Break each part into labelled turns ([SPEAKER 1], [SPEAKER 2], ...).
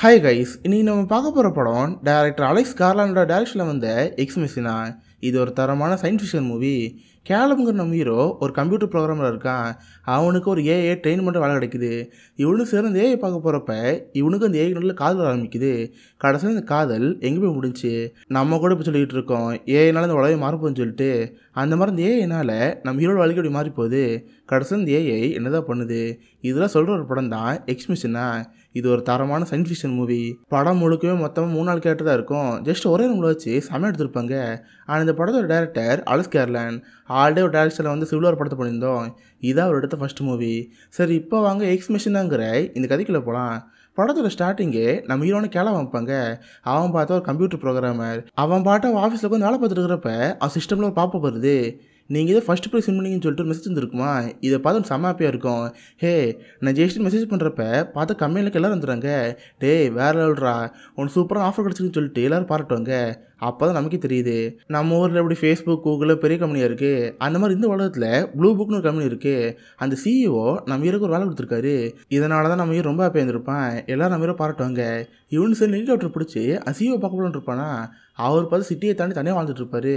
[SPEAKER 1] Hi guys, இன்னைக்கு நம்ம பார்க்க போகிற படம் டைரக்டர் அலெக்ஸ் கார்லாண்டோட டைரக்ஷனில் வந்த எக்ஸ் மெஷினா. இது ஒரு தரமான சயின்ஸ் ஃபிக்ஷன் மூவி. கேலம்ங்கிற நம்ம ஹீரோ ஒரு கம்ப்யூட்டர் ப்ரோக்ராமர் இருக்கான். அவனுக்கு ஒரு ஏஐ ட்ரெயின் பண்ணுற வேலை கிடைக்குது. இவனுக்கு சேர்ந்து ஏஐ பார்க்க போகிறப்ப இவனுக்கு அந்த ஏஐ நல்ல காதல் ஆரம்பிக்குது. கடைசியில் இந்த காதல் எங்கே போய் முடிஞ்சு நம்ம கூட இப்போ சொல்லிக்கிட்டு இருக்கோம் ஏஐனால இந்த உலகம் மாறப்போன்னு சொல்லிட்டு. அந்த மாதிரி இந்த ஏஐனால் நம்ம ஹீரோட வாழ்க்கை அப்படி மாறி போகுது. கடைசியில் இந்த ஏஐ என்னதான் பண்ணுது, இதெல்லாம் சொல்கிற ஒரு படம் தான் எக்ஸ் மெஷினா. இது ஒரு தரமான சயின்ஸ் ஃபிக்ஷன் மூவி. படம் முழுக்கவே மொத்தமாக 3 நாள் கேட்டு தான் இருக்கும். ஜஸ்ட் ஒரே ரூமில் வச்சு செம்ம எடுத்திருப்பாங்க. ஆனால் இந்த படத்தோட டேரக்டர் அலெக்ஸ் கார்லாண்ட் ஆல்ரெடி ஒரு டேரக்டரில் வந்து சிவில் வார் படத்தை பண்ணியிருந்தோம். இதான் அவர் எடுத்த ஃபஸ்ட் மூவி. சரி, இப்போ வாங்க எக்ஸ் மெஷினாங்கிற இந்த கதைக்குள்ளே போகலாம். படத்தோட ஸ்டார்டிங்கே நம்ம ஹீரோனை கேள வைப்பாங்க. அவன் பார்த்தா ஒரு கம்ப்யூட்டர் ப்ரோக்ராமர். அவன் பாட்டு அவன் ஆஃபீஸில் உட்காந்து வேலை பார்த்துட்டு இருக்கிறப்ப அவன் சிஸ்டமில் ஒரு பாப்பா வருது. நீங்கள் இதை ஃபஸ்ட் ப்ரைஸ் வின் பண்ணிங்கன்னு சொல்லிட்டு ஒரு மெசேஜ் வந்துருக்குமா. இதை பார்த்து செம்ம ஹாப்பியாக இருக்கும். ஹே, நான் ஜெயிச்சுட்டு மெசேஜ் பண்ணுறப்ப பார்த்து கம்பெனிலுக்கு எல்லோரும் வந்துடுறாங்க. டேய் வேறு லெவல்ரா, உனக்கு சூப்பராக ஆஃபர் கிடச்சிருக்குன்னு சொல்லிட்டு எல்லோரும் பாராட்டுவாங்க. அப்போ தான் நமக்கே தெரியுது நம்ம ஊரில் எப்படி ஃபேஸ்புக் கூகுள் பெரிய கம்பெனியாக இருக்குது, அந்த மாதிரி இந்த உலகத்தில் ப்ளூ புக்னு ஒரு கம்பெனி இருக்குது. அந்த சிஇஓ நம்ம ஹீரோக்கு ஒரு வேலை கொடுத்துருக்காரு. இதனால தான் நம்ம ஹீரோ ரொம்ப ஹாப்பியாக இருந்திருப்பான். எல்லோரும் நம்ம ஹீரோ பாராட்டுவாங்க. இவனு சரி ஹெலிகாப்டர் பிடிச்சி அந்த சிஇஓ பார்க்க போலான்னு இருப்பானா. அவர் பார்த்து சிட்டியை தாண்டி தனியாக வாழ்ந்துட்டு இருப்பாரு.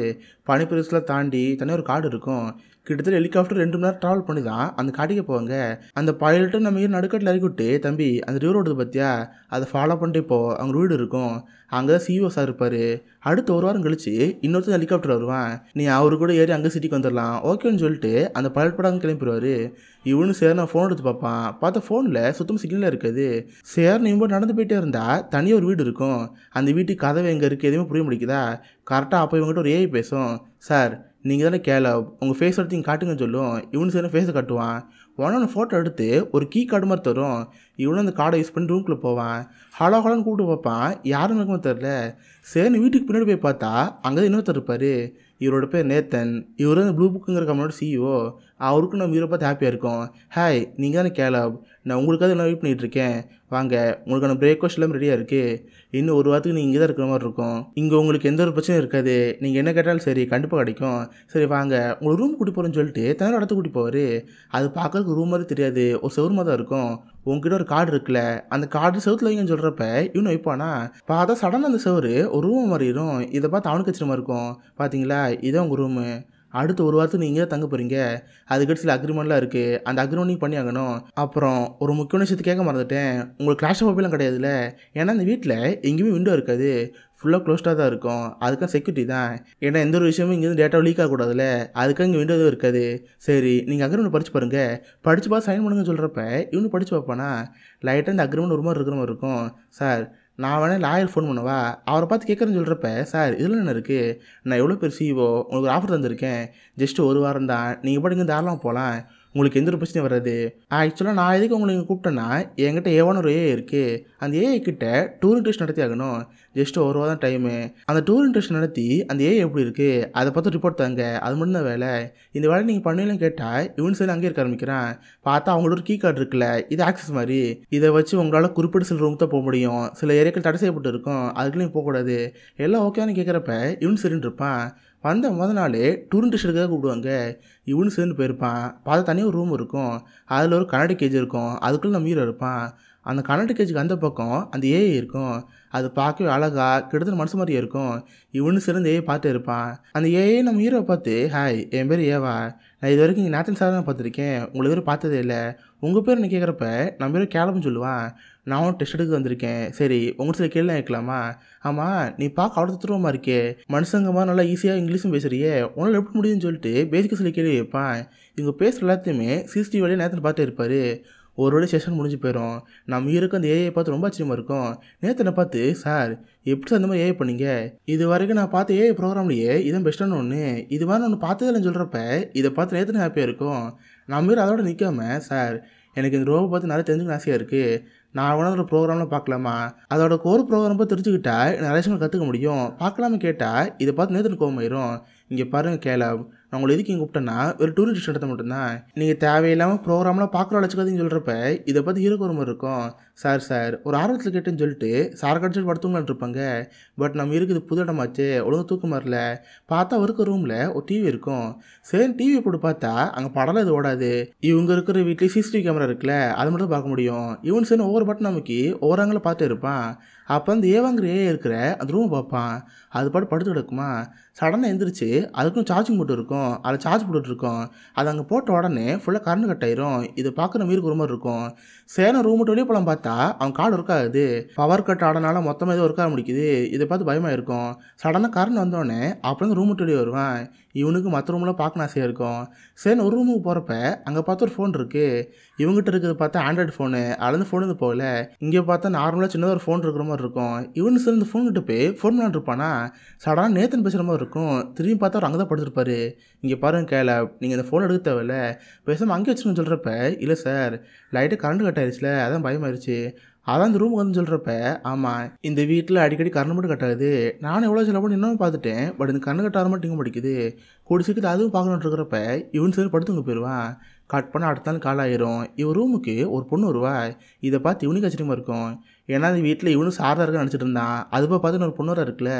[SPEAKER 1] பனிப்பிரஸ்லாம் தாண்டி தனியாக ஒரு காடு இருக்கும். கிட்டத்தட்ட ஹெலிகாப்டர் 2 மணி நேரம் ட்ராவல் பண்ணி தான் அந்த காட்டுக்கே போவாங்க. அந்த பைலட்டு நம்ம ஹீரோ நடுக்கட்டில் இறக்கி விட்டு, தம்பி அந்த ரிவர் ஓடுது பார்த்தியா, அதை ஃபாலோ பண்ணிட்டு இப்போ அவங்க வீடு இருக்கும். அங்கே தான் சிஇஓ சார் இருப்பார். அடுத்து ஒரு வாரம் கழிச்சு இன்னொருத்தர் ஹெலிகாப்டர் வருவான். நீ அவரு கூட ஏறி அங்கே சிட்டிக்கு வந்துடலாம் ஓகேன்னு சொல்லிட்டு அந்த பைலட் படம் அங்கே கிளம்பிடுவார். இவனு சேர் நான் ஃபோன் எடுத்து பார்ப்பான். பார்த்தா ஃபோனில் சுத்தமாக சிக்னலாக இருக்காது. சேர் நீ இவ்வளோ நடந்து போயிட்டே இருந்தால் தனியாக ஒரு வீடு இருக்கும். அந்த வீட்டுக்கு கதவை எங்கே இருக்குது எதுவுமே புரிய முடிக்குதா. கரெக்டாக அப்போ இவங்ககிட்ட ஒரு ஏஐ பேசும். சார் நீங்கள் தானே கேலப், உங்கள் ஃபேஸ் எடுத்து நீங்கள் காட்டுங்கன்னு சொல்லும். இவனு சரி ஃபேஸை காட்டுவான். உடனே ஃபோட்டோ எடுத்து ஒரு கீ கார்டு மாதிரி தரும். இவனும் அந்த கார்டை யூஸ் பண்ணி ரூம்குள்ளே போவான். ஹலோ ஹலோன்னு கூப்பிட்டு பார்ப்பான். யாரும் இருக்குமே தெரில. சரின்னு வீட்டுக்கு பின்னாடி போய் பார்த்தா அங்கே தான் இன்னொருத்தர் இருப்பார். இவரோட பேர் நேத்தன். இவர் வந்து ப்ளூ புக்குங்கிற கம்பெனியோட சிஇஓ. அவருக்கும் நம்ம ஹீரோ பார்த்து ஹாப்பியாக இருக்கும். ஹாய், நீங்கள் தானே கேலப், நான் உங்களுக்காக எல்லாம் வெயிட் பண்ணிகிட்ருக்கேன். வாங்க, உங்களுக்கான பிரேக்ஃபாஸ்ட் எல்லாம் ரெடியாக இருக்குது. இன்னும் ஒரு வாரத்துக்கு நீங்கள் இங்கே தான் இருக்கிற மாதிரி இருக்கும். இங்கே உங்களுக்கு எந்த ஒரு பிரச்சனையும் இருக்காது. நீங்கள் என்ன கேட்டாலும் சரி கண்டிப்பாக கிடைக்கும். சரி வாங்க, உங்களுக்கு ரூம் கூட்டி போகிறேன்னு சொல்லிட்டு தனியாக இடத்த கூட்டி போவார். அது பார்க்கறதுக்கு ரூம் மாதிரி தெரியாது, ஒரு செவுரு தான் இருக்கும். உங்ககிட்ட ஒரு கார்டு இருக்குல்ல, அந்த கார்டு செவுத்துல வைங்கன்னு சொல்கிறப்ப இவனு வைப்பானா. பார்த்தா சடனாக அந்த செவரு ஒரு ரூம் மாறிடும். இதை பார்த்து அவனுக்கு கச்சிரமாக இருக்கும். பார்த்தீங்களா, இதான் உங்கள் ரூமு. அடுத்து ஒரு வாரத்துக்கு நீங்கள் தங்க போகிறீங்க. அதுக்கிட்ட சில அக்ரிமெண்ட்லாம் இருக்குது. அந்த அக்ரிமெண்ட் நீங்கள் பண்ணி ஆகணும். அப்புறம் ஒரு முக்கியமான விஷயத்தை கேட்க மறந்துட்டேன், உங்களுக்கு கிளாஷ் ஆஃப் மொபைலாம் கிடையாதுல்ல. ஏன்னா அந்த வீட்டில் எங்கேயுமே விண்டோ இருக்காது, ஃபுல்லாக க்ளோஸ்டாக தான் இருக்கும். அதுக்காக செக்யூரிட்டி தான். ஏன்னா எந்த ஒரு விஷயமும் இங்கேருந்து டேட்டா லீக் ஆகக்கூடாதுல்ல, அதுக்காக இங்கே விண்டோ எதுவும் இருக்காது. சரி, நீங்கள் அக்ரிமெண்ட் படித்து பாருங்கள், படித்து பார்த்து சைன் பண்ணுங்கன்னு சொல்கிறப்ப இவனு படித்து பார்ப்பானா. லைட்டாக இந்த அக்ரிமெண்ட் ஒரு மாதிரி இருக்கிற மாதிரி இருக்கும். சார் நான் வேணால் லாயர் ஃபோன் பண்ணுவா, அவரை பார்த்து கேட்குறேன்னு சொல்கிறப்ப, சார் இதில் என்ன இருக்குது, நான் எவ்வளோ பேர் சிஇஓ, உங்களுக்கு ஒரு ஆஃபர் தந்திருக்கேன். ஜஸ்ட்டு ஒரு வாரம் தான், நீங்கள் பாட்டுங்க தாராளமாக போகலாம், உங்களுக்கு எந்த ஒரு பிரச்சனையும் வராது. ஆக்சுவலாக நான் எதுக்கு உங்களை இங்கே கூப்பிட்டேன்னா, என்கிட்ட ஏவான ஒரு ஏஐ இருக்குது. அந்த ஏஐ கிட்ட டூரிங் டெஸ்ட் நடத்தி ஆகணும். ஜஸ்ட்டு ஒரு வாரம் டைமு. அந்த டூரிங் டெஸ்ட் நடத்தி அந்த ஏஐ எப்படி இருக்குது அதை பார்த்து ரிப்போர்ட் தாங்க, அது மட்டும் தான் வேலை. இந்த வேலை நீங்கள் பண்ணுவீங்கன்னு கேட்டால் இவனு சரி அங்கேயே இருக்க ஆரம்பிக்கிறான். பார்த்தா அவங்களோட ஒரு கீ கார்டு இருக்குல்ல, இது ஆக்சஸ் மாதிரி. இதை வச்சு உங்களால் குறிப்பிட்ட சில ரூம் தான் போக முடியும். சில ஏரியாக்கள் தடை செய்யப்பட்டு இருக்கும், அதுக்குள்ளேயும் போகக்கூடாது. எல்லாம் ஓகேன்னு கேட்குறப்ப இவனு சரின்னு இருப்பான். வந்த முதல் நாள் டூரிங் டெஸ்ட் எடுக்க கூப்பிடுவாங்க. இவனு சேர்ந்து போயிருப்பான். பார்த்தா தனியாக ஒரு ரூம் இருக்கும். அதில் ஒரு கண்ணாடி கேஜ் இருக்கும். அதுக்குள்ளே நம்ம ஹீரோ இருப்பான். அந்த கண்ணாடி கேஜுக்கு அந்த பக்கம் அந்த ஏஐ இருக்கும். அது பார்க்கவே அழகாக கிட்டத்தட்ட மனசு மாதிரியே இருக்கும். இவனு சேர்ந்து ஏஐ பார்த்து இருப்பான். அந்த ஏஐ நம்ம ஹீரோவை பார்த்து, ஹாய் என் பேர் ஏவா, நான் இது வரைக்கும் இங்கே நேத்தன் சார் தான் பார்த்துருக்கேன், உங்களுக்கு பேர் பார்த்ததே இல்லை. உங்கள் பேர் என்ன கேட்குறப்ப நம்ம பேர் கேலப்னு சொல்லுவான். நானும் டெஸ்ட் எடுக்க வந்திருக்கேன். சரி, உங்களுக்கு சில கேள்வி கேட்கலாமா. ஆமாம், நீ பார்க்க அவ்வளோ தத்துவமாக இருக்கே, மனுஷங்க மாதிரி நல்லா ஈஸியாக இங்கிலீஷும் பேசுகிறியே, உன்னால் எப்படி முடியும்னு சொல்லிட்டு பேசிக்க சில கேள்வி வைப்பான். இவங்க பேசுகிற எல்லாத்தையுமே சிசிடிவி வழியாக நேரத்தில் பார்த்து இருப்பார். ஒரு வழி செஷன் முடிஞ்சு போயிடும். நம்ம ஹீரோக்கு அந்த ஏஐ பார்த்து ரொம்ப ஆச்சரியமாக இருக்கும். நேத்தனை பார்த்து, சார் எப்படி சார் இந்த மாதிரி ஏஐ பண்ணீங்க, இது வரைக்கும் நான் பார்த்த ஏஐ ப்ரோக்ராம்லேயே இதான் பெஸ்ட்டான ஒன்று, இது மாதிரி ஒன்று பார்த்ததில்லன்னு சொல்கிறப்ப இதை பார்த்து நேத்தனை ஹாப்பியாக இருக்கும். நம்ம ஹீரோ அதோட நிற்காம, சார் எனக்கு இந்த ரோவை பார்த்து நிறைய தெரிஞ்சுக்கணும் ஆசையாக இருக்குது, நான் வேணா ஒரு ப்ரோக்ராமில் பார்க்கலாமா, அதோட கோர் ப்ரோக்ராம் பார்த்து தெரிஞ்சுக்கிட்டா நிறைய விஷயங்கள் கற்றுக்க முடியும், பார்க்கலாமா கேட்டால் இதை பார்த்து நேத்தனுக்கு கோவமாயிரும். இங்கே பாருங்கள் கேலப், நான் உங்களை எதுக்கு இங்கே கூப்பிட்டேன்னா ஒரு டூரிங் டெஸ்ட் எடுத்த மட்டும்தான், நீங்கள் தேவையில்லாமல் ப்ரோக்ராம்லாம் பார்க்குற வச்சுக்காதீங்கன்னு சொல்கிறப்ப இதை பார்த்து ஹீரோக்கு ஒரு மாதிரி இருக்கும். சார் ஒரு ஆர்வத்தில் கேட்டேன்னு சொல்லிட்டு சார் கடிச்சிட்டு படுத்துங்களான் இருப்பாங்க. பட் நம்ம இருக்குது புது இடமாச்சு, ஒழுங்கு தூக்கம் வரல. பார்த்தா இருக்க ரூமில் ஒரு டிவி இருக்கும். சரி டிவி போட்டு பார்த்தா அங்கே படம்லாம் இது ஓடாது. இவங்க இருக்கிற வீட்லேயே சிசிடிவி கேமரா இருக்குல்ல, அது மட்டும் பார்க்க முடியும். இவன் சரி ஒவ்வொரு பட்டன் நமக்கு ஒவ்வொரு ஆங்கில பார்த்துட்டே இருப்பான். அப்போ அந்த ஏவாங்கிற ஏ இருக்கிற அந்த ரூமை பார்ப்பான். அது பாட்டு படுத்து கிடக்குமா. சடனாக எந்திரிச்சு அதுக்கும் சார்ஜிங் போட்டு இருக்கும். அதில் சார்ஜ் போட்டுட்ருக்கோம். அது அங்கே போட்ட உடனே ஃபுல்லாக கரண்ட் கட் ஆயிரும். இது பார்க்குற மீருக்கு ஒரு மாதிரி இருக்கும். சேன ரூம் விட்டு வெளியே போகலாம் பார்த்தா அவன் கார்டு ஒர்க் ஆகுது. பவர் கட் ஆடனால மொத்தமாக எதுவும் ஒர்க் ஆக முடிக்குது. இதை பார்த்து பயமாக இருக்கும். சடனாக கரண்ட் வந்தோடனே அப்புறம் ரூம் விட்டு வெளியே வருவான். இவனுக்கு மற்ற ரூம்லாம் பார்க்கணும் ஆசையாக இருக்கும். சரின்னு ஒரு ரூமுக்கு போகிறப்ப அங்கே பார்த்து ஒரு ஃபோன் இருக்குது. இவங்ககிட்ட இருக்கிறது பார்த்தா ஆண்ட்ராய்டு ஃபோனு. அதுலேருந்து ஃபோன் வந்து போகல. இங்கே பார்த்தா நார்மலாக சின்னதாக ஒரு ஃபோன் இருக்கிற மாதிரி இருக்கும். இவனு சரி இந்த ஃபோன் கிட்ட போய் ஃபோன் விளாண்டுருப்பானா. சடனாக நேத்தன் பேசுகிற மாதிரி இருக்கும். திரும்பி பார்த்தா அவர் அங்கே தான் படுத்துருப்பாரு. இங்கே பாருங்க கேல, நீங்கள் இந்த ஃபோன் எடுக்க தேவையில்ல, பேசாமல் அங்கே வச்சுன்னு சொல்கிறப்ப, இல்லை சார் லைட்டாக கரண்ட் கட் ஆயிடுச்சுல அதான் பயமாயிருச்சு. அதான் இந்த ரூமுக்கு வந்து சொல்கிறப்ப, ஆமாம் இந்த வீட்டில் அடிக்கடி கரண்ட் மட்டும் கட் ஆகுது. நானும் எவ்வளோ செலவு பண்ணி இன்னும் பார்த்துட்டேன். பட் இந்த கரண்ட் கட் ஆகிற மட்டும் இங்கே படிக்குது. கூடி சீக்கிரம் அதுவும் பார்க்கணுன்னு இருக்கிறப்ப இவன் சரி படுத்துங்க போயிடுவான். கட் பண்ண அடுத்த நாள் கால் ஆயிரும். இவன் ரூமுக்கு ஒரு பொண்ணு வருவா. இதை பார்த்து இவனுக்கு ஆச்சரியமாக இருக்கும். ஏன்னா அந்த வீட்டில் இவனும் சாரதா இருக்க நினச்சிட்டு இருந்தான். அது போய் பார்த்து ஒரு பொண்ணு இருக்குல்ல,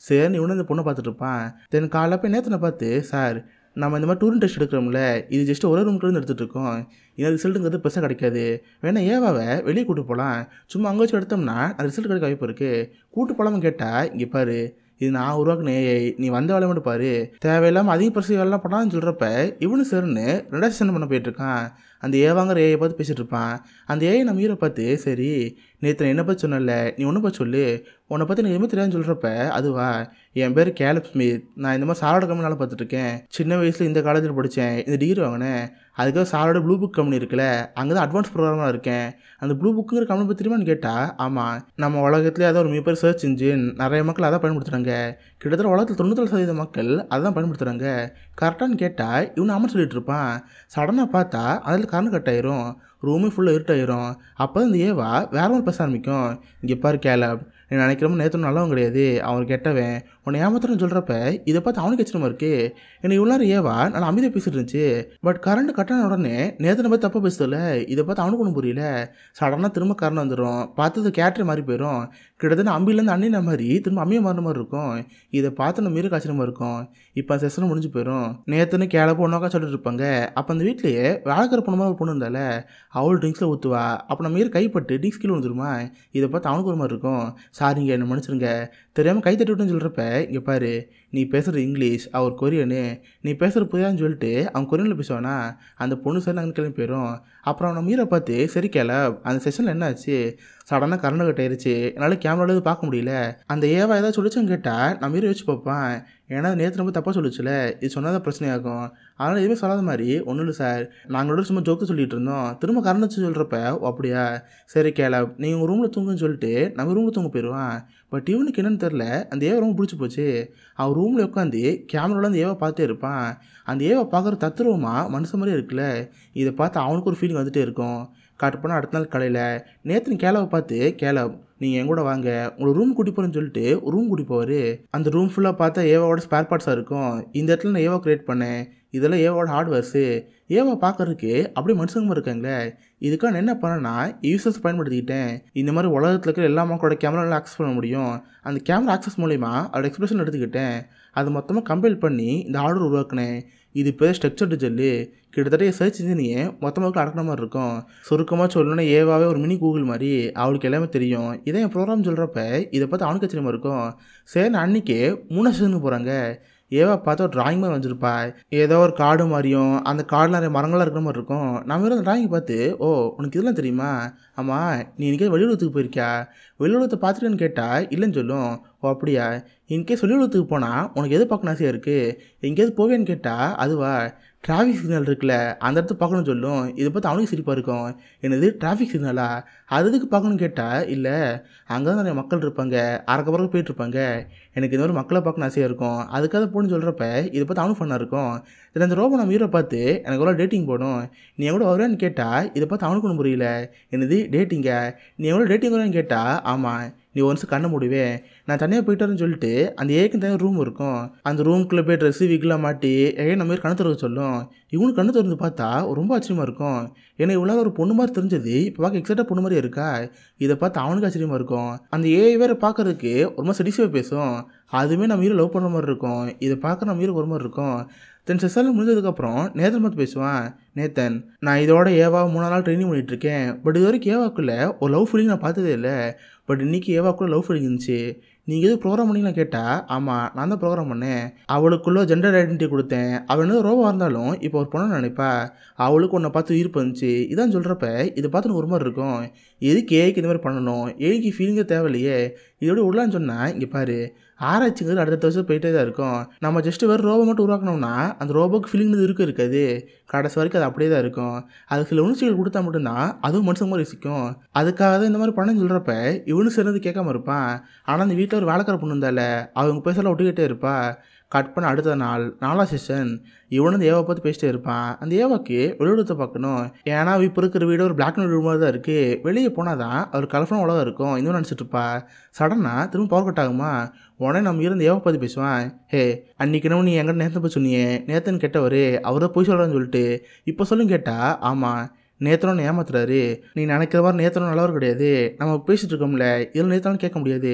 [SPEAKER 1] சரின்னு இவனு இந்த பொண்ணை பார்த்துட்டு இருப்பான். தென் காலைல போய் நேத்தனை பார்த்து, சார் நம்ம இந்த மாதிரி டூரிங் டெஸ்ட் எடுக்கிறோம்ல, இது ஜஸ்ட் ஒரே ரூம்லேருந்து எடுத்துகிட்டு இருக்கோம். இந்த ரிசல்ட்டுங்கிறது பெருசாக கிடைக்காது. வேணா ஏவாவை வெளியே கூட்டு போகலாம். சும்மா அங்கே வச்சு எடுத்தோம்னா அந்த ரிசல்ட் கிடைக்க வாய்ப்பு இருக்குது. கூட்டு போகலாமல் கேட்டால், இங்கே பாரு இது நான் உருவாக்குன ஏஐ, நீ வந்த வேலை மட்டும் பாரு, தேவையில்லாமல் அதிக பிரச்சனை வேலைலாம் பண்ணான்னு சொல்கிறப்ப இவனு சரின்னு ரெண்டாவது பண்ண போயிட்டுருக்கான். அந்த ஏவாங்கிற ஏஐ பார்த்து பேசிகிட்டு இருப்பான். அந்த ஏஐ நம்ம ஹீரோ பார்த்து, சரி நேற்று என்னை பற்றி சொன்னல, நீ ஒன்றும் பார்த்து சொல்லு, உன்னை பற்றி எனக்கு எதுவுமே தெரியாதுன்னு சொல்கிறப்ப, அதுவா என் பேர் கேலப் ஸ்மித், நான் இந்த மாதிரி சாரோட கம்பெனியால் பார்த்துட்ருக்கேன். சின்ன வயசில் இந்த காலேஜில் படித்தேன், இந்த டிகிரி வாங்கினேன். அதுக்காக சாரோட ப்ளூ புக் கம்பெனி இருக்குல்ல, அங்கே தான் அட்வான்ஸ் ப்ரோக்ராமாக இருக்கேன். அந்த ப்ளூ புக்குங்கிற கம்பெனி பற்றி தெரியுமான்னு கேட்டால், ஆமாம் நம்ம உலகத்துலேயே அதான் ஒரு மிகப்பெரிய சர்ச் இன்ஜின், நிறைய மக்கள் அதான் பயன்படுத்துகிறாங்க. கிட்டத்தட்ட உலகத்தில் 97% மக்கள் அதான் பயன்படுத்துகிறாங்க. கரெக்டானு கேட்டால் இவனு ஆமாம் சொல்லிட்டு இருப்பான். சடனாக பார்த்தா அதில் கரண்ட் கட் ஆயிரும். ரூமே ஃபுல்லாக இருட்டாயிரும். அப்போ தான் இந்த ஏவா வேற மாதிரி பேச ஆரம்பிக்கும். இங்கே பாரு கேலப், நீ நினைக்கிறப்ப நேற்று நல்லவன் கிடையாது, அவன் கெட்டவன், உன்னை ஏமாத்துறன்னு சொல்கிறப்ப இதை பார்த்து அவனுக்கு எச்சரிமா இருக்குது. எனக்கு இவ்வளோ நேரம் ஏவா நல்லா அமைதியாக பேசிட்டு இருந்துச்சு. பட் கரண்ட் கட்டான உடனே நேற்று பார்த்து தப்பாக பேசுதில்ல, இதை பார்த்து அவனுக்கு ஒன்றும் புரியல. சடனாக திரும்ப கரண்ட் வந்துடும். பார்த்தது கேரக்டர் மாதிரி போயிடும். கிட்டத்தட்ட அம்பிலேருந்து அண்ணின மாதிரி திரும்ப அம்மியை மாறின மாதிரி இருக்கும். இதை பார்த்து நம்ம மீறி ஆச்சரியமாக இருக்கும். இப்போ செஷன் முடிஞ்சு போயிடும். நேற்றுன்னு கேளப்போ ஒன்றாக்கா சொல்லிட்டு இருப்பாங்க. அப்போ அந்த வீட்லேயே வேலைக்கிற பொண்ணு மாதிரி ஒரு பொண்ணு இருந்தால, அவள் ட்ரிங்க்ஸில் ஊற்றுவா. அப்போ நம்ம மீறி கைப்பட்டு ட்ரிங்க்ஸ் கீழே வந்துருமா. இதை பார்த்து அவனுக்கு ஒரு மாதிரி இருக்கும். சாரிங்க என்ன மன்னிச்சிருங்க, தெரியாமல் கை தட்டி விட்டுன்னு சொல்கிறப்ப, இங்கே பாரு நீ பேசுகிற இங்கிலீஷ், அவர் கொரியனு, நீ பேசுகிற புரியாதுன்னு சொல்லிட்டு அவன் கொரியனில் பேசுவானா. அந்த பொண்ணு சரி அங்கே கிளம்பி போயிடும். அப்புறம் நம்ம மீரை பார்த்து, சரி கேள அந்த செஷனில் என்ன ஆச்சு, சடனாக கரண்ட் கட் ஆயிடுச்சு, என்னால் கேமராவில் எதுவும் பார்க்க முடியல, அந்த ஏவா ஏதாவது சொல்லிச்சுன்னு கேட்டால் நான் மீறி வச்சு பார்ப்பேன். ஏன்னா நேற்று ரொம்ப தப்பாக சொல்லிச்சுல, இது சொன்னால் பிரச்சனையாகும். அதனால் எதுவுமே சொல்லாத மாதிரி, ஒன்றும் இல்லை சார் நாங்களோட சும்மா ஜோக்கு சொல்லிட்டு இருந்தோம், திரும்ப கரண்ட் வச்சு சொல்கிறப்ப, அப்படியா சரி கேள நீங்கள் உங்கள் ரூமில் தூங்குன்னு சொல்லிட்டு நம்ம ரூமில் தூங்க போயிடுவான். பட் இவனுக்கு என்னன்னு தெரில, அந்த ஏவை ரொம்ப பிடிச்சி போச்சு. அவன் ரூமில் உட்காந்து கேமராவில் அந்த ஏவை பார்த்தே இருப்பான். அந்த ஏவை பார்க்குற தத்துருவமாக மனுஷன் மாதிரியே இருக்குல்ல, இதை பார்த்து அவனுக்கு ஒரு ஃபீலிங் வந்துகிட்டே இருக்கும். கட் பண்ணால் அடுத்த நாள் காலையில் நேற்று கேலவை பார்த்து, கேலவ் நீங்கள் என் கூட வாங்க உங்களை ரூம் கூட்டி போகிறேன்னு சொல்லிட்டு ஒரு ரூம் கூட்டி போவார். அந்த ரூம் ஃபுல்லாக பார்த்தா ஏவாவோட ஸ்பேர் பார்ட்ஸாக இருக்கும். இந்த இடத்துல நான் ஏவா க்ரியேட் பண்ணேன், இதெல்லாம் ஏவோட ஹார்ட்வேர்ஸு. ஏவா பார்க்கறதுக்கு அப்படியே மனுஷங்க இருக்காங்களே, இதுக்காக நான் என்ன பண்ணேன்னா யூசர்ஸ் பயன்படுத்திக்கிட்டேன். இந்த மாதிரி உலகத்தில் இருக்கிற எல்லா மக்களோட கேமராவில் ஆக்சஸ் பண்ண முடியும். அந்த கேமரா ஆக்சஸ் மூலிமா அதோட எக்ஸ்பிரஷன் எடுத்துக்கிட்டேன். அது மொத்தமாக கம்பைல் பண்ணி இந்த ஹார்ட்வேர் உருவாக்கினேன். இது பேர் ஸ்ட்ரக்சர்டு ஜெல்லு. கிட்டத்தட்ட சர்ச் இன்ஜினியே மொத்தமாக அடக்கிற மாதிரி இருக்கும். சுருக்கமாக சொல்லணும்னா ஏவாவே ஒரு மினி கூகுள் மாதிரி, அவளுக்கு எல்லாமே தெரியும். இதே என் ப்ரோக்ராம் சொல்கிறப்ப இதை பார்த்து அவனுக்கு ஆச்சரியமாக இருக்கும். சரி அன்றைக்கி 3 செஷனுக்கு போகிறாங்க. ஏவா பார்த்தா ஒரு ட்ராயிங் மாதிரி வச்சுருப்பா. ஏதோ ஒரு காடு மாதிரியும் அந்த காடில் நிறைய மரங்களாக இருக்கிற மாதிரி இருக்கும். நம்ம அந்த ட்ராயிங் பார்த்து, ஓ உனக்கு இதெல்லாம் தெரியுமா, ஆமாம் நீ இன்றைக்கே வெளியுலகத்துக்கு போயிருக்கியா, வெளியுலகத்தை பார்த்துட்டுன்னு கேட்டால் இல்லைன்னு சொல்லும். ஓ அப்படியா, இன்கேஸ் வெளியுலகத்துக்கு போனால் உனக்கு எது பார்க்கணும் ஆசையாக இருக்குது, எங்கேயாவது போவேன்னு கேட்டால், அதுவா டிராஃபிக் சிக்னல் இருக்குல்ல அந்த இடத்த பார்க்கணும்னு சொல்லும். இதை பார்த்து அவனுக்கு சிரிப்பாக இருக்கும். என்னது டிராஃபிக் சிக்னலா, அது எதுக்கு பார்க்கணுன்னு கேட்டால், இல்லை அங்கே தான் நிறைய மக்கள் இருப்பாங்க, அறக்க பறக்க போயிட்டுருப்பாங்க, எனக்கு இந்த மாதிரி மக்களை பார்க்கணும் ஆசையாக இருக்கும், அதுக்காக போகணுன்னு சொல்கிறப்ப இதை பார்த்து அவனும் ஃபன்னாக இருக்கும். இதில் அந்த ரோபோ நம்ம ஹீரோ பார்த்து, எனக்கு எவ்வளோ டேட்டிங் போகணும், நீ எவ்வளோ வருவேன்னு கேட்டால் இதை பார்த்து அவனுக்கு ஒன்றும் புரியல. என்னது டேட்டிங்கா, நீ எவ்வளோ டேட்டிங் வருவேன்னு கேட்டால், ஆமாம் நீ ஒன்ஸ் கண்ண முடிவேன், நான் தனியாக போயிட்டாருன்னு சொல்லிட்டு அந்த ஏக்கு தனியாக ரூம் இருக்கும். அந்த ரூம்குள்ளே போய் ட்ரெஸ்ஸு விக்லாம் மாட்டி நம்ம மாதிரி கண்ணு திறக்க சொல்லும். இவனுக்கு கண்ணு திறந்து பார்த்தா ரொம்ப ஆச்சரியமாக இருக்கும். ஏன்னா இவ்வளோ ஒரு பொண்ணு மாதிரி தெரிஞ்சது இப்போ பார்க்க எக்ஸாக்டாக பொண்ணு மாதிரி இருக்கா. இதை பார்த்து அவனுக்கு ஆச்சரியமாக இருக்கும். அந்த ஏஐ வேறு பார்க்கறதுக்கு ஒரு மாதிரி செடிசிவாக பேசும். அதுவுமே நம்ம ஹீரோ லவ் பண்ணுற மாதிரி இருக்கும். இதை பார்க்க நம்ம ஹீரோ ஒரு மாதிரி இருக்கும். தென் செஷனில் முடிஞ்சதுக்கப்புறம் நேற்று பார்த்து பேசுவான். நேத்தன், நான் இதோட ஏவா 3 நாள் ட்ரெயினிங் பண்ணிட்டு இருக்கேன். பட் இது வரைக்கும் ஏவாக்குள்ள ஒரு லவ் ஃபீலிங் நான் பார்த்ததே இல்லை. பட் இன்னைக்கு ஏவாக்குள்ள லவ் ஃபீலிங் இருந்துச்சு. நீங்கள் எதுவும் ப்ரோக்ராம் பண்ணீங்கன்னு கேட்டால், ஆமாம் நான் தான் ப்ரோக்ராம் பண்ணேன். அவளுக்குள்ள ஜெண்டர் ஐடென்டிட்டி கொடுத்தேன். அவள் என்ன ரோவாக இருந்தாலும் இப்போ ஒரு பொண்ணு நினைப்பா. அவளுக்கு உன்னை பார்த்து ஈர்ப்பு வந்துச்சு. இதான் சொல்கிறப்ப இதை பார்த்து எனக்கு ஒரு மாதிரி இருக்கும். எதுக்கு ஏஐக்கு இந்த மாதிரி பண்ணணும்? ஏஐக்கு ஃபீலிங்கே தேவையில்லையே. இதோட விடலான்னு சொன்னால் இங்கே பாரு, ஆராய்ச்சிங்கிறது அடுத்த வருஷம் போயிட்டே தான் இருக்கும். நம்ம ஜஸ்ட்டு வேறு ரோபோ மட்டும் உருவாக்கணும்னா அந்த ரோபோக்கு ஃபீலிங்கிறது இருக்காது. கடைசி வரைக்கும் அது அப்படியே தான் இருக்கும். அது சில உணர்ச்சிகள் கொடுத்தா மட்டும்தான் அதுவும் மனுஷன் மாதிரி ரசிக்கும். அதுக்காக தான் இந்த மாதிரி பண்ணன்னு சொல்கிறப்ப இவனு சேர்ந்து கேட்காம இருப்பான். ஆனால் அந்த வீட்டில் ஒரு வேலைக்கார பொண்ணு இருந்தால அவங்க பேசலாம் ஒட்டிக்கிட்டே இருப்பா. கட் பண்ண அடுத்த நாள் 4ஆம் செஷன். இவனு அந்த ஏவை பார்த்து பேசிட்டே இருப்பான். அந்த ஏவாக்கு வெளியிடத்தை பார்க்கணும். ஏன்னா இப்போ இருக்கிற வீடு ஒரு பிளாக் அண்ட் ஒயிட் மாதிரி தான் இருக்குது. வெளியே போனால் தான் ஒரு கலர்ஃபுல்லான உலகம் இருக்கும். இன்னும் நினச்சிட்டு இருப்பா. சடனாக திரும்ப பவர் கட் ஆகுமா? உடனே நம்ம இருந்த ஏவை பார்த்து பேசுவான். ஹே, அன்றைக்கி என்ன நீ எங்கிட்ட நேற்று போய் சொன்னியே, நேத்தன் கெட்டவர் அவர் தான் போய் சொல்கிறான்னு சொல்லிட்டு இப்போ சொல்லும் கேட்டால், ஆமாம் நேத்தனோன்னு ஏமாத்துறாரு. நீ நினைக்கிற மாதிரி நேத்தனும் நல்லவர் கிடையாது. நம்ம பேசிகிட்டு இருக்கோம்ல, இதில் நேத்தாலும் கேட்க முடியாது.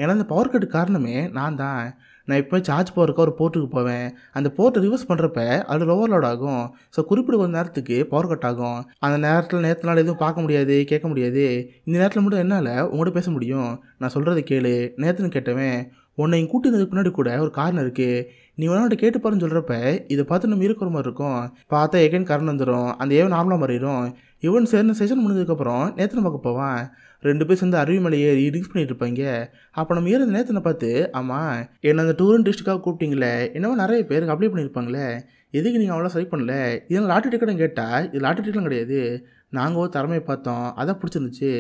[SPEAKER 1] ஏன்னா இந்த பவர் கட்டு காரணமே நான் தான். நான் இப்போ சார்ஜ் போகிறதுக்கு ஒரு போர்ட்டுக்கு போவேன். அந்த போர்ட்டை ரிவர்ஸ் பண்ணுறப்ப அதில் ஓவர்லோட் ஆகும். ஸோ குறிப்பிட்ட ஒரு நேரத்துக்கு பவர் கட் ஆகும். அந்த நேரத்தில் நேற்றுனால எதுவும் பார்க்க முடியாது, கேட்க முடியாது. இந்த நேரத்தில் மட்டும் என்னால் உங்கள்கிட்ட பேச முடியும். நான் சொல்கிறத கேளு. நேற்றுன்னு கேட்டவன், உன்னை இங்கே கூட்டினதுக்கு முன்னாடி கூட ஒரு காரணம் இருக்குது. நீ உன்னோட கேட்டு பாருன்னு சொல்கிறப்ப இதை பார்த்து நம்ம இருக்கிற மாதிரி இருக்கும். பார்த்தா எகைன் கரண்ட் வந்துடும். அந்த ஏவன் நார்மலாக மாறிடும். இவன் சேர்ந்த செஷன் முடிஞ்சதுக்கப்புறம் நேத்தனை பார்க்க போவான். 2 பேர் சேர்ந்து அருவி மேலே ஏறி ட்ரிங்க்ஸ் பண்ணிட்டு இருப்பாங்க. அப்போ நம்ம ஏற நேத்தனை பார்த்து, ஆமாம் என்னை அந்த டூர் அண்ட் டெஸ்ட்டுக்காக கூப்பிட்டீங்களே, என்னவோ நிறைய பேருக்கு அப்ளை பண்ணியிருப்பாங்களே, எதுக்கு நீங்கள் அவ்வளோ செலக்ட் பண்ணல? இதெல்லாம் லாட்ரி டிக்கெட்னு கேட்டால் இது லாட்ரி டிக்கெட்லாம் கிடையாது. நாங்கள் ஒரு திறமையை பார்த்தோம், அதான் பிடிச்சிருந்துச்சு,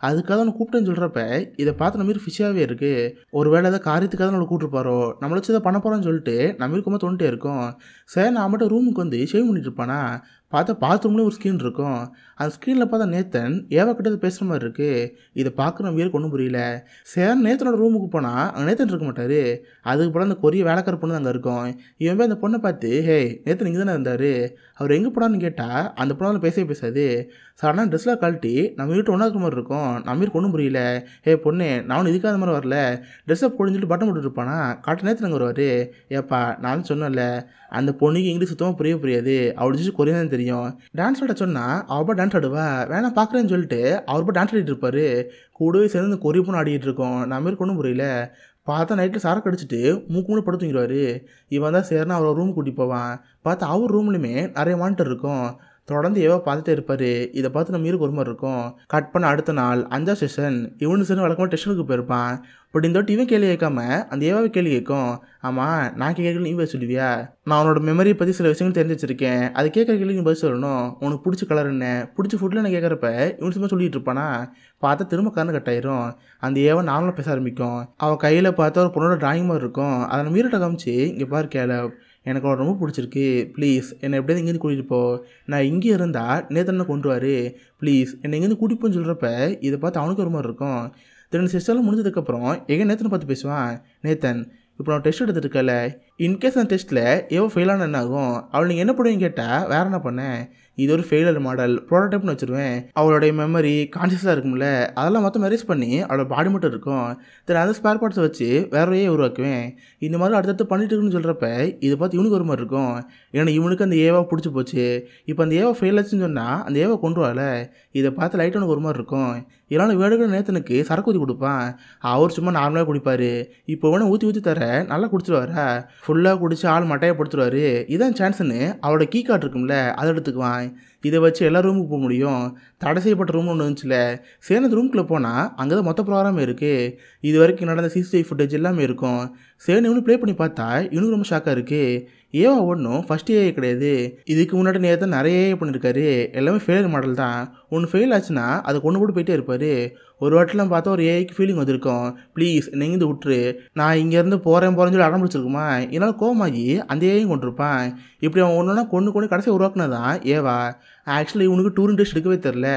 [SPEAKER 1] அதுக்காக தான் கூப்பிட்டேன்னு சொல்கிறப்ப இதை பார்த்து நம்ம ஃபிஷியாகவே இருக்குது. ஒரு வேளை ஏதாவது காரியத்துக்காக தான் நம்மளை கூப்பிட்டுருப்பாரோ, நம்மளை வச்சு எதாவது பண்ண போகிறோன்னு சொல்லிட்டு நம்ம இருக்கும்போது தோண்டிட்டே இருக்கும். சரி, நான் மட்டும் ரூமுக்கு வந்து ஷேவ் பண்ணிட்டு இருப்பானா, பார்த்தா பாத்ரூம்லேயும் ஒரு ஸ்க்ரீன் இருக்கும். அந்த ஸ்க்ரீனில் பார்த்தா நேத்தன் ஏவா கிட்ட பேசுகிற மாதிரி இருக்குது. இதை பார்க்க நம்ம வீருக்கு ஒன்றும் புரியல. சரி, நேத்தனோட ரூமுக்கு போனால் அங்கே நேத்தன் இருக்க மாட்டார். அதுக்கு போல அந்த கொரிய வேலைக்கார பொண்ணு அங்கே இருக்கும். இவன் போய் அந்த பொண்ணை பார்த்து, ஹே நேத்தன் இங்கே தானே இருந்தார், அவர் எங்கே போனான்னு கேட்டால் அந்த பொண்ணால் பேசவே பேசாது. சடனாக ட்ரெஸ்லாம் கழட்டி நம்ம வீட்டு ஒன்றா இருக்கிற மாதிரி இருக்கும். நம்ம வீருக்கு ஒன்றும் புரியல. ஹே பொண்ணு, நான் இதுக்காக அந்த மாதிரி வரல, ட்ரெஸ்ஸை பொழிஞ்சிட்டு பட்டன் போட்டு இருப்பானா, காட்டு நேரத்தில் அங்கே வருவார். ஏப்பா நான் சொன்னேன்ல, அந்த பொண்ணுக்கு இங்கிலீஷ் சுத்தமாக புரியாது. அவள் ஜஸ்ட் கொரியன் தான் தெரியும். டான்ஸ் ஆட சொன்னால் அவள் டான்ஸ் ஆடுவா. வேணா பார்க்குறேன்னு சொல்லிட்டு அவர் டான்ஸ் ஆடிட்டு இருப்பார். கூடவே சேர்ந்து இந்த கொரிய பொண்ணு ஆடிட்டு இருக்கோம். நம்ம வீருக்கு ஒன்றும் புரியல. பார்த்தா நைட்டில் சரக்கு அடிச்சுட்டு மூக்கு மூணு படுத்துங்கிடுவார். இவன் தான் சரினா அவரை ரூம் கூட்டி போவான். பார்த்தா அவர் ரூம்லையுமே நிறைய மானிட்டர் இருக்கும். தொடர்ந்து ஏவோ பார்த்துட்டே இருப்பார். இதை பார்த்து நம்ம மீருக்கு ஒரு மாதிரி இருக்கும். கட் பண்ண அடுத்த நாள் 5ஆம் செஷன். இவனு சரி வழக்கமாக டெஸ்ஷனுக்கு போயிருப்பான். பட் இந்த வாட்டி இவன் கேள்வி கேட்காம அந்த ஏவாவை கேள்வி கேட்கும். ஆமாம் நான் கேட்கல நீ பதில் சொல்லுவியா? நான் அவனோட மெமரியை பற்றி சில விஷயங்கள் தெரிஞ்சு வச்சிருக்கேன். அது கேட்குற கேள்வி நீ பதில் சொல்லணும். உனக்கு பிடிச்ச கலர் என்ன, பிடிச்ச ஃபுட்டில் நான் கேட்குறப்ப இவன் சும்மா சொல்லிட்டு இருப்பானா, பார்த்தா திரும்ப கண்ணு கட்டாயிரும். அந்த ஏவா நார்மலாக பேச ஆரம்பிக்கும். அவள் கையில் பார்த்தா ஒரு பொண்ணோட டிராயிங் மாதிரி இருக்கும். அதை நம்ம மீறிட்ட காமிச்சு, இங்கே பாரு கேளப், எனக்கு அவள் ரொம்ப பிடிச்சிருக்கு, ப்ளீஸ் என்னை எப்படியாவது இங்கேருந்து கூட்டிகிட்டு போ. நான் இங்கே இருந்தால் நேத்தனை கொண்டுவார், ப்ளீஸ் என்னை இங்கேருந்து கூட்டிட்டு போன்னு சொல்கிறப்ப இதை பார்த்து அவனுக்கு ஒரு மாதிரி இருக்கும். 2 செஷன்லாம் முடிஞ்சதுக்கப்புறம் எங்கே நேத்தனை பார்த்து பேசுவான். நேத்தன், இப்போ நான் டெஸ்ட் எடுத்துட்டு இருக்கல, இன்கேஸ் அந்த டெஸ்ட்டில் ஏவோ ஃபெயிலான என்ன ஆகும்? அவள் நீங்கள் என்ன பண்ணுவீங்க கேட்டால் வேறு என்ன பண்ணேன், இது ஒரு ஃபெயிலர் மாடல் ப்ரோட்டோடைப்னு வச்சுருவேன். அவளுடைய மெமரி கான்ஷியஸாக இருக்கும்ல, அதெல்லாம் மொத்தம் மெரேஜ் பண்ணி அவளோட பாடி மட்டும் இருக்கும். தென் அந்த ஸ்பேர் பார்ட்ஸை வச்சு வேறையே உருவாக்குவேன். இந்த மாதிரி அடுத்தடுத்து பண்ணிட்டு இருக்குன்னு சொல்கிறப்ப இதை பார்த்து இவனுக்கு ஒரு மாதிரி இருக்கும். ஏன்னா இவனுக்கு அந்த ஏவா பிடிச்சி போச்சு. இப்போ அந்த ஏவா ஃபெயில் ஆச்சுன்னு சொன்னால் அந்த ஏவா கொண்டு வரல. இதை பார்த்து லைட் அவனுக்கு ஒரு மாதிரி இருக்கும். இதனால் வேடுகிற நேத்தனுக்கு சரக்கு ஊற்றி கொடுப்பான். அவர் சும்மா நார்மலாக குடிப்பார். இப்போ வேணா ஊற்றி ஊற்றி தர நல்லா குடிச்சிடுவாரா, ஃபுல்லாக குடிச்சு ஆள் மட்டையை படுத்துருவார். இதான் சான்ஸ்ன்னு அவளோட கீ கார்டு இருக்கும்ல அதை எடுத்துக்குவான். இதை வச்சு எல்லா ரூமுக்கு போக முடியும். தடை செய்யப்பட்ட ரூம் ஒன்று இருந்துச்சுல, சேர்ந்து ரூமுக்குள்ளே போனால் அங்கே தான் மொத்த ப்ரோக்ராமே இருக்குது. இது வரைக்கும் நடந்த சிசிடிவி ஃபுட்டேஜ் எல்லாமே இருக்கும். சேர்ந்து இவனு ப்ளே பண்ணி பார்த்தா இவனுக்கு ரொம்ப ஷாக்காக இருக்குது. ஏவா ஒன்றும் ஃபஸ்ட் ஏஐ கிடையாது. இதுக்கு முன்னாடி நேற்று நிறைய ஏஐ பண்ணியிருக்காரு. எல்லாமே ஃபெயிலியர் மாடல் தான். ஒன்று ஃபெயில் ஆச்சுன்னா அதை கொண்டு போட்டு போயிட்டே இருப்பார். ஒரு வாட்டிலாம் பார்த்தா ஒரு ஏஐக்கு ஃபீலிங் வந்திருக்கும், ப்ளீஸ் நீங்கள் விட்டுரு, நான் இங்கேருந்து போகிறேன்னு சொல்லி அடம் பிடிச்சிருக்குமா, இதனால் கோமாகி அந்த ஏஐயும் கொண்டிருப்பான். இப்படி அவன் ஒன்று ஒன்றா கொண்டு கடைசி உருவாக்குனதான் ஏவா. ஆக்சுவலி இவனுக்கு டூர் டெஸ்ட் எடுக்கவே தெரில.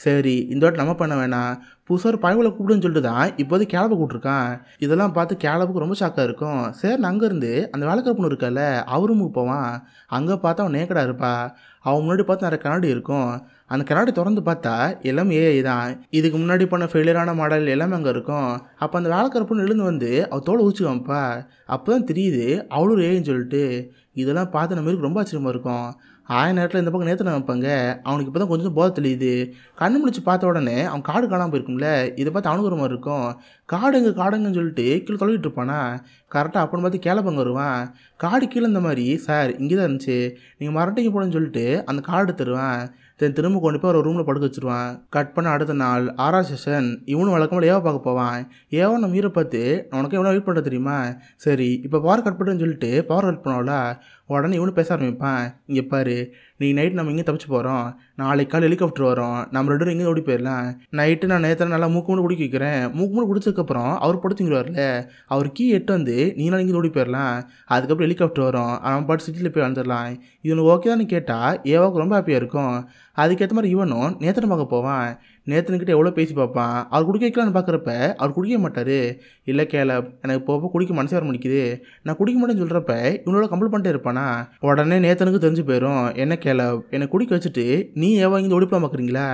[SPEAKER 1] சரி இந்த வாட்டி நம்ம பண்ண வேணாம், புதுசாக ஒரு பயவுல கூப்பிடுன்னு சொல்லிட்டு தான் இப்போது கேலப்பை கூப்பிட்ருக்கான். இதெல்லாம் பார்த்து கேலப்புக்கு ரொம்ப ஷாக்காக இருக்கும். சரி அங்கேருந்து அந்த வேலைக்கார பொண்ணு இருக்கல அவர் ரூமுக்கு போவான். அங்கே பார்த்தா அவன் நேக்கடாக இருப்பா. அவன் முன்னாடி பார்த்து நிறைய கண்ணாடி இருக்கும். அந்த கண்ணாடி திறந்து பார்த்தா எல்லாமே ஏஐ தான். இதுக்கு முன்னாடி பண்ண ஃபெயிலியரான மாடல் எல்லாமே அங்கே இருக்கும். அப்போ அந்த வேலைக்கார பொண்ணு எழுந்து வந்து அவள் தோலை ஊச்சி காமிப்பா. அப்போ தான் தெரியுது அவளும் ஏஐன்னு சொல்லிட்டு. இதெல்லாம் பார்த்து நம்மளுக்கு ரொம்ப ஆச்சரியமாக இருக்கும். நேரத்தில் இந்த பக்கம் நேத்தனை வைப்பாங்க. அவனுக்கு இப்போ தான் கொஞ்சம் போதை தெளியுது. கண்ணு முழிச்சு பார்த்த உடனே அவன் காடு காணாமல் போயிருக்கும்ல, இதை பார்த்து அவனுக்கு ஒரு மாதிரி இருக்கும். காடுங்கன்னு சொல்லிட்டு கீழே தொலைவிட்டு இருப்பானா. கரெக்டாக அப்படின்னு பார்த்து கேளப்பங்க வருவான். காடு கீழே இந்த மாதிரி சார் இங்கே தான் இருந்துச்சு, நீங்கள் மரட்டைக்கு போடணும்னு சொல்லிட்டு அந்த கார்டு தருவான். திரும்ப கொண்டு போய் ஒரு ரூமில் படுக்க வச்சுருவான். கட் பண்ண அடுத்த நாள் 6ஆம் செஷன். இவனும் வழக்கமாக ஏவா பார்க்க போவான். ஏவா நம்ம ஹீரோ பார்த்து உனக்கு எவ்வளோ வெயிட் பண்ணுற தெரியுமா, சரி இப்போ பவர் கட் பண்ணுறேன்னு சொல்லிட்டு பவர் கட் பண்ணுவாங்களா. உடனே இவனு பேச ஆரம்பிப்பான். இங்கே பாரு, நீ நைட் நம்ம இங்கே தப்பிச்சு போகிறோம், நாளைக்கு காலை ஹெலிகாப்டர் வரும், நம்ம 2 பேரும் இங்கே ஓடி போயிடலாம். நைட்டு நான் நேற்று நல்லா மூக்கு மூணு குடிக்க வைக்கிறேன். மூக்கு மூணு குடிச்சதுக்கப்புறம் அவர் படுத்துங்கிடுவார்ல, அவர் கீ எட்டு வந்து நீ நாள் இங்கே ஓடி போயிடலாம். அதுக்கப்புறம் ஹெலிகாப்டர் வரும், அவன் பாட்டு சிட்டியில் போய் வந்துடலாம். இது உனக்கு ஓகே தான் கேட்டால் ஏவாவுக்கு ரொம்ப ஹாப்பியாக இருக்கும். அதுக்கேற்ற மாதிரி இவனும் நேத்தனை பார்க்க போவான். நேத்தன்கிட்ட எவ்வளோ பேசி பார்ப்பான். அவர் குடிக்க வைக்கலான்னு பார்க்குறப்ப அவர் குடிக்க மாட்டார். இல்லை கேளப், எனக்கு போக போக மனசே வர முடிக்குது, நான் குடிக்க மாட்டேன்னு சொல்கிறப்ப இவனோட கம்ப்ளைண்ட் பண்ணிட்டே இருப்பானா. உடனே நேத்தனுக்கு தெரிஞ்சு போயிடும். என்ன கேளப், என்னை குடிக்க வச்சுட்டு நீ ஏவா இங்கே ஓடிப்பலாம் பார்க்குறீங்களா,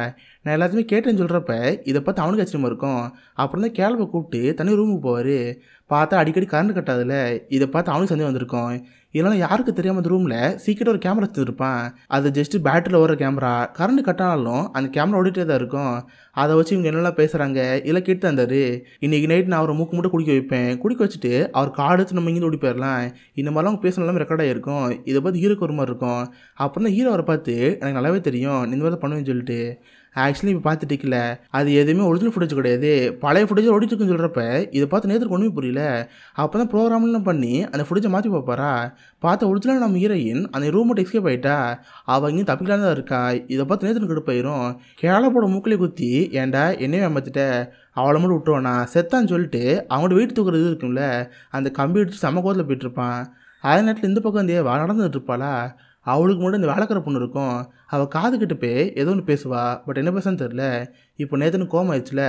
[SPEAKER 1] நான் எல்லாத்தையுமே கேட்டேன்னு சொல்கிறப்ப இதை பார்த்து அவனுக்கு ஆச்சரியமாக இருக்கும். அப்புறம் தான் கேளப்பை கூப்பிட்டு தனி ரூமுக்கு போவார். பார்த்தா அடிக்கடி கரண்ட் கட்டாதில்ல, இதை பார்த்து அவனுக்கு சந்தேகம் வந்திருக்கும். இதனால் யாருக்கு தெரியாமல் அந்த ரூமில் சீக்கிரம் ஒரு கேமரா வச்சுருப்பான். அது ஜஸ்ட்டு பேட்டரியில் வர கேமரா. கரண்ட் கட்டானாலும் அந்த கேமரா ஓடிட்டே தான் இருக்கும். அதை வச்சு இவங்க என்னெல்லாம் பேசுகிறாங்க இல்லை கேட்டு தந்தார். இன்றைக்கி நைட் நான் அவரை மூக்கு மட்டும் குடிக்க வைப்பேன், குடிக்க வச்சுட்டு அவர் கார்டு எடுத்து நம்ம இங்கே ஓடி போயிடலாம். இந்த மாதிரிலாம் அவங்க பேசணும் ரெக்கார்டாக இருக்கும். இதை பார்த்து ஹீரோக்கு ஒரு மாதிரி இருக்கும். அப்புறம் தான் ஹீரோ அவரை பார்த்து எனக்கு நல்லாவே தெரியும் இந்த மாதிரி பண்ணுவேன்னு சொல்லிட்டு. ஆக்சுவலி இப்போ பார்த்துட்டிக்கல, அது எதுவுமே ஒரிஜினல் ஃபுட்டேஜ் கிடையாது, பழைய ஃபுட்டேஜ் ஓடிச்சுக்குன்னு சொல்கிறப்ப இதை பார்த்து நேற்று ஒன்றுமே புரியல. அப்போ தான் ப்ரோக்ராம்லாம் பண்ணி அந்த ஃபுட்டேஜை மாற்றி பார்ப்பாரா. பார்த்த ஒரிஜினல் நம்ம ஹீரோயின் அந்த ரூம் மட்டும் எஸ்கேப் ஆகிட்டா. அவள் இங்கே தப்பிக்கலாம் தான் இருக்கா. இதை பார்த்து நேற்று கெடுப்பாயிரும். கேளப்போட மூக்கிலே குத்தி ஏன்டா என்னையே ஏமாற்றிட்ட, அவளை மட்டும் விட்டுவானா செத்தான்னு சொல்லிட்டு அவங்கள்ட்ட வெயிட் தூக்குறது இருக்கும்ல, அந்த கம்பி எடுத்து செம கோத்தில் போயிட்டுருப்பான். அதே நேரத்தில் இந்த பக்கம் இந்த நடந்துட்டு இருப்பாளா. அவளுக்கு மட்டும் இந்த வேலைக்கார பொண்ணு இருக்கும். அவள் காதுகிட்ட போய் ஏதோ ஒன்று பேசுவா, பட் என்ன பேசுன்னு தெரில. இப்போ நேற்றுன்னு கோவம் ஆயிடுச்சுல,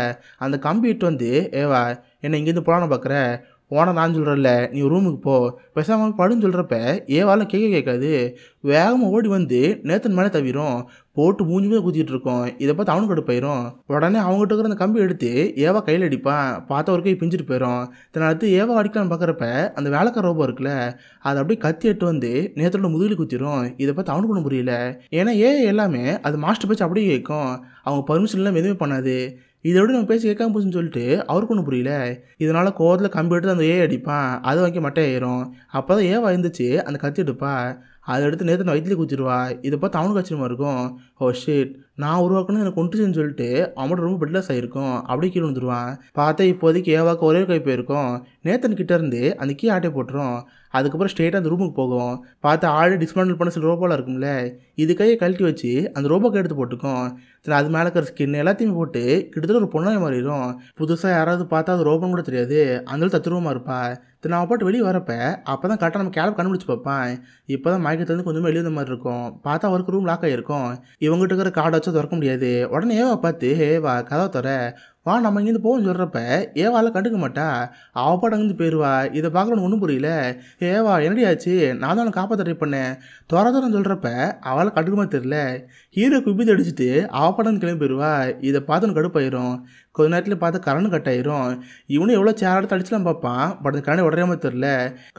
[SPEAKER 1] அந்த கம்பி இட்டு வந்து ஏவா என்னை இங்கேருந்து போலான்னு பார்க்குற, ஓனா நான் சொல்கிறேன்ல நீ ரூமுக்கு போ பேசாமல் படுன்னு சொல்கிறப்ப ஏவால கேட்காது. வேகமாக ஓடி வந்து நேத்தன் மேலே தவிரும், போட்டு மூஞ்சுமே குத்திட்டு இருக்கோம். இதை பார்த்து அவனுக்கு கடுப்பாயிரும். உடனே அவங்ககிட்ட இருக்கிற அந்த கம்பி எடுத்து ஏவா கையில் அடிப்பான். பார்த்தா ஒரு கை பிஞ்சிட்டு போயிடும். தன்னை அடுத்து ஏவா அடிக்கலான்னு பார்க்குறப்ப அந்த வேலைக்கார ரோபோ இருக்குல்ல, அதை அப்படியே கத்தி எட்டு வந்து நேத்தோட முதுகில் குத்திரும். இதை பார்த்து அவனுக்கு ஒன்றும் புரியல. ஏன்னா எல்லாமே அது மாஸ்டர் பேச்சு அப்படியே கேட்கும், அவங்க பர்மிஷன்லாம் எதுவுமே பண்ணாது. இதை விட நம்ம பேசி கேட்காம போச்சுன்னு சொல்லிட்டு அவருக்கு ஒன்றும் புரியல. இதனால் கோவத்தில் கம்பி எடுத்து அந்த அடிப்பான். அது வாங்கி மட்டையாயிரும். அப்போ தான் ஏவா இருந்துச்சு அந்த கத்தி எடுப்பா. அதை எடுத்து நேற்று வயிற்றுலேயே குச்சிடுவா. இதை பார்த்து அவனுக்கு ஆச்சரியமாக இருக்கும். ஓ ஷிட், நான் உருவாக்கணும் எனக்கு கொண்டுச்சுன்னு சொல்லிட்டு அவனோட ரொம்ப பெட்லெஸ் ஆகிருக்கும். அப்படியே கீழே வந்துடுவான். பார்த்தா இப்போதைக்கு ஏவாக்கு ஒரே கை போயிருக்கும். நேத்தன் கிட்டே இருந்து அந்த கீ ஆட்டை போட்டுரும். அதுக்கப்புறம் ஸ்ட்ரெயிட்டாக அந்த ரூமுக்கு போகும். பார்த்து ஆல்ரெடி டிஸ்மேண்டில் பண்ண சில ரோபோலாம் இருக்கும்ல, இது கையை கழட்டி வச்சு அந்த ரோபோக்கு எடுத்து போட்டுக்கும். சரி, அது மேலே இருக்கிற ஸ்கின் எல்லாத்தையுமே போட்டு கிட்டத்தட்ட ஒரு பொண்ணாக மாறிடும். புதுசாக யாராவது பார்த்தா அது ரோபோன்னு கூட தெரியாது, அந்த தத்துருவமாக இருப்பா. நான் பாட்டு வெளியே வரப்ப அப்போ தான் கரெக்டாக நம்ம கேப் கண்டுபிடிச்சி பார்ப்பேன். இப்போ தான் மயக்கத்துலேருந்து கொஞ்சமாக வெளியே மாதிரி இருக்கும். பார்த்தா அவருக்கு ரூம் லாக் ஆகிருக்கும். இவங்ககிட்ட இருக்கிற கார்டை வச்சு திறக்க முடியாது. உடனே ஏவா பார்த்து ஏவா கதவை தர வா நம்ம இங்கேருந்து போகணும்னு சொல்கிறப்ப ஏவால கண்டுக்க மாட்டா. அவள் பாட்டு அங்கேருந்து போயிடுவா. இதை பார்க்கணுன்னு ஒன்றும் புரியல. ஏவா என்னடி ஆச்சு, நான் தான் அவனை காப்பாற்ற ட்ரை பண்ணேன் தோறன்னு சொல்கிறப்ப அவளால் கண்டுக்குமா தெரில. ஹீரோ குபித்து அடிச்சுட்டு அவள் பாட்டு கிளம்பி போயிடுவா. இதை பார்த்து கடுப்பாயிரும். கொஞ்ச நேரத்தில் பார்த்து கரண்ட் கட் ஆயிரும். இவனும் எவ்வளோ சேர் எடுத்து அடிச்சுலாம் பார்ப்பான், பட் அந்த கரண்ட் உடனே தெரில.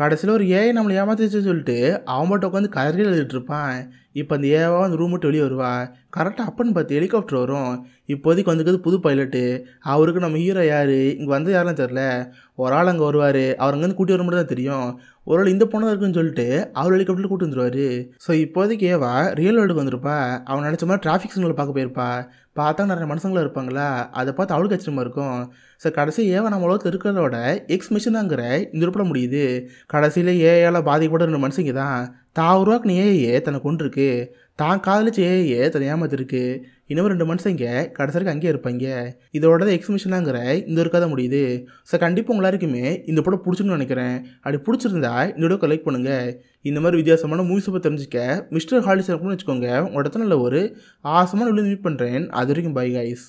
[SPEAKER 1] கடைசியில் ஒரு நம்மளை ஏமாத்திச்சு சொல்லிட்டு அவன் மட்டும் உட்காந்து கரையில் எழுதிட்டு இருப்பான். இப்போ அந்த ஏவா அந்த ரூம் விட்டு வெளியே வருவா. கரெக்டாக அப்பன்னு பார்த்து ஹெலிகாப்டர் வரும். இப்போதைக்கு வந்துக்கிறது புது பைலட்டு. அவருக்கு நம்ம ஹீரோ யார், இங்கே வந்து யாரெல்லாம் தெரில. ஒரு ஆள் அங்கே வருவார், அவர் அங்கேருந்து கூட்டி வர மட்டும் தான் தெரியும். ஒரு ஆள் இந்த பொண்ணு இருக்குன்னு சொல்லிட்டு அவர் ஹெலிகாப்டரில் கூட்டி வந்துடுவார். ஸோ இப்போதைக்கு ஏவா ரியல் வேர்ல்டுக்கு வந்திருப்பா. அவன் நினச்ச மாதிரி டிராஃபிக் சிக்னல் பார்க்க போயிருப்பா. பார்த்தா நிறைய மனுஷங்களும் இருப்பாங்களா, அதை பார்த்து அவளுக்கு ஆச்சரியமாக இருக்கும். ஸோ கடைசி ஏவா நம்ம உலகத்தில் இருக்கிறதோட எக்ஸ் மிஷினாங்கிற இந்த உருப்பட முடியுது. கடைசியில் ஏஐயால் பாதிக்கப்பட்ட 2 மனுஷங்க தான் தான் உருவாக்குன ஏஐயே தன்னை கொண்டிருக்கு, தான் காதலிச்சு ஏஐயே தன்னை ஏமாத்திருக்கு. இன்னும் 2 மனுஷங்க கடைசிக்கு அங்கேயே இருப்பாங்க. இதோட எக்ஸ் மிஷனாங்கிற இந்த ஒரு கதை முடியுது. ஸோ கண்டிப்பாக உங்க எல்லாருக்குமே இந்த படம் பிடிச்சுன்னு நினைக்கிறேன். அப்படி பிடிச்சிருந்தா இந்த வீடியோக்கு லைக் பண்ணுங்கள். இந்த மாதிரி வித்தியாசமான மூவிஸை பற்றி தெரிஞ்சுக்க மிஸ்டர் ஹாலிஸ் இருக்குன்னு வச்சுக்கோங்க. உங்களோட இடத்துல ஒரு ஆசமான வீடியோ மீட் பண்ணுறேன். அது வரைக்கும் பை கைஸ்.